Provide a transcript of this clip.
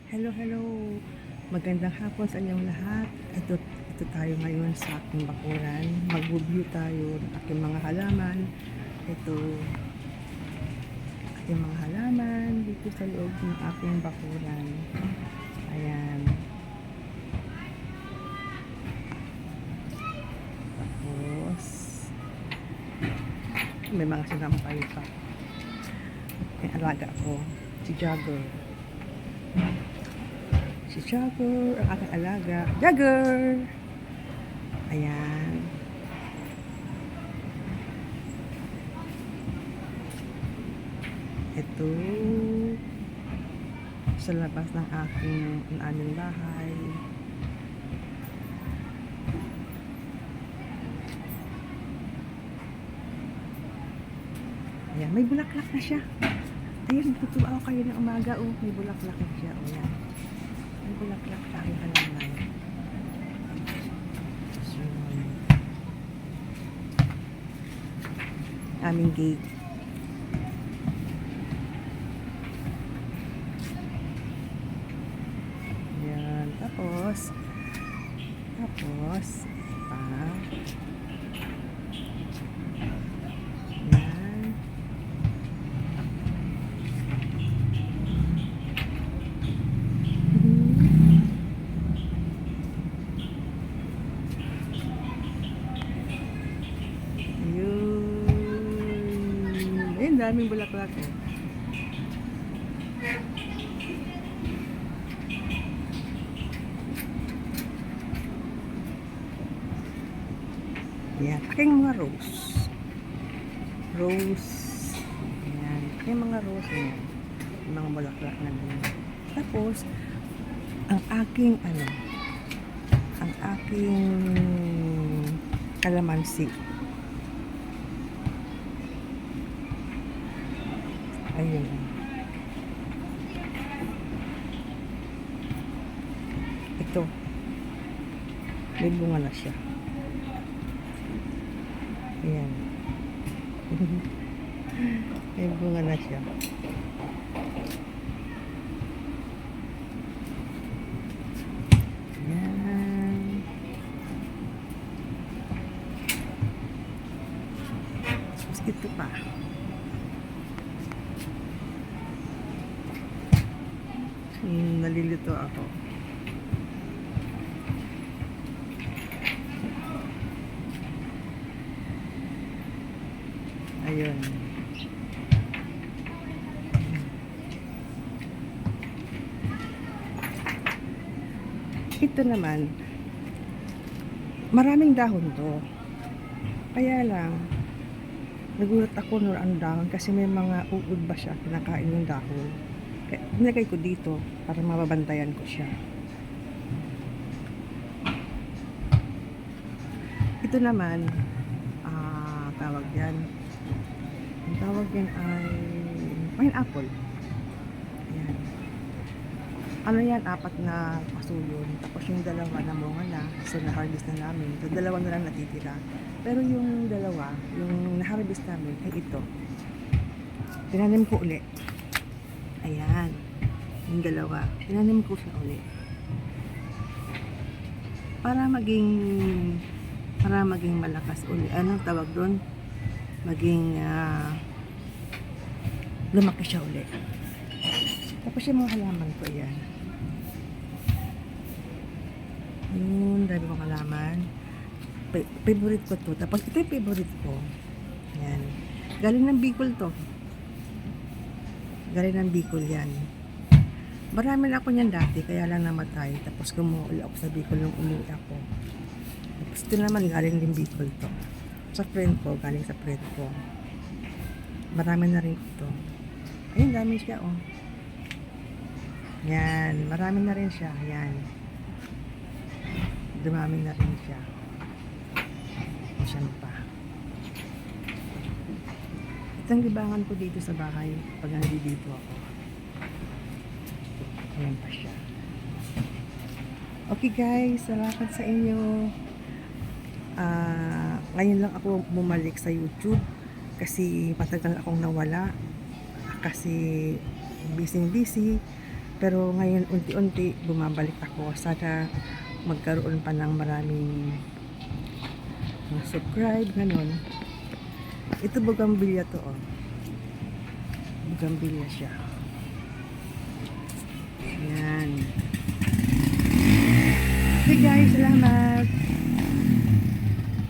Hello, hello. Magandang hapon sa inyong lahat. Ito tayo ngayon sa aking bakuran. Mag-review tayo ng aking mga halaman. Ito, aking mga halaman dito sa loob ng aking bakuran. Ayan. Tapos, may mga sinampay pa. Yung alaga ko, si Jagger. Si Jagger, ang aking alaga. Jagger! Ayan. Ito sa labas ng aming bahay. Ayan, may bulaklak na siya. Ayun, tutuwa ako kayo ng umaga. Oh, may bulaklak na siya. Oh, yan. May bulaklak sa aking halaman. So, aming gate. Yan. Tapos, pa. Yan. Ayun. Ayun, daming bulaklak eh. Ayan, aking mga rose. Rose. Ayan, aking mga rose. Ayan, yung mga bulaklak na din. Tapos, ang aking kalamansi. Ayun. Ito. May bunga na siya. Ayan. May bunga na siya. Ayan. Tapos ito pa. Nalilito ako. Ayun. Ito naman, maraming dahon to. Kaya lang, nagulat ako nung ang dahon kasi may mga uod ba siya, kinakain yung dahon. Kaya nilagay ko dito para mababantayan ko siya. Ito naman, tawag yan. Ang tawag yan ay pineapple. Ayan. Ano yan, 4 na paso yun. Tapos yung dalawa na bunga na, so na-harvest na namin. So, dalawa na lang natitira. Pero yung dalawa, yung na-harvest namin, ay ito. Tinanim ko uli. Ayan. Yung dalawa. Tinanim ko siya uli. Para maging malakas uli. Anong tawag doon? Maging lumaki siya uli. Tapos yung mga halaman ko, yan. Yun, dami kong halaman. Favorite ko to. Tapos ito yung favorite ko. Yan. Galing ng Bicol to. Galing ng Bicol yan. Marami na ako niyan dati, kaya lang namatay. Tapos kumuuli ako sa Bicol nung umuwi ako. Tapos ito naman galing din Bicol to. Sa friend ko, galing sa friend ko. Marami na rin ito. Ayun, dami siya oh. Yan, marami na rin siya. Yan. Dumami na rin siya. Siyan pa. Itong libangan ko dito sa bahay pag nandito ako. Ayan pa siya. Okay guys, salamat sa inyo. Ngayon lang ako bumalik sa YouTube kasi matagal akong nawala kasi busy Pero ngayon, unti-unti, bumabalik ako. Sana magkaroon pa ng maraming mga subscribe, ganun. Ito bougainvillea to, oh. Bougainvillea siya. Ayan. Okay guys, salamat.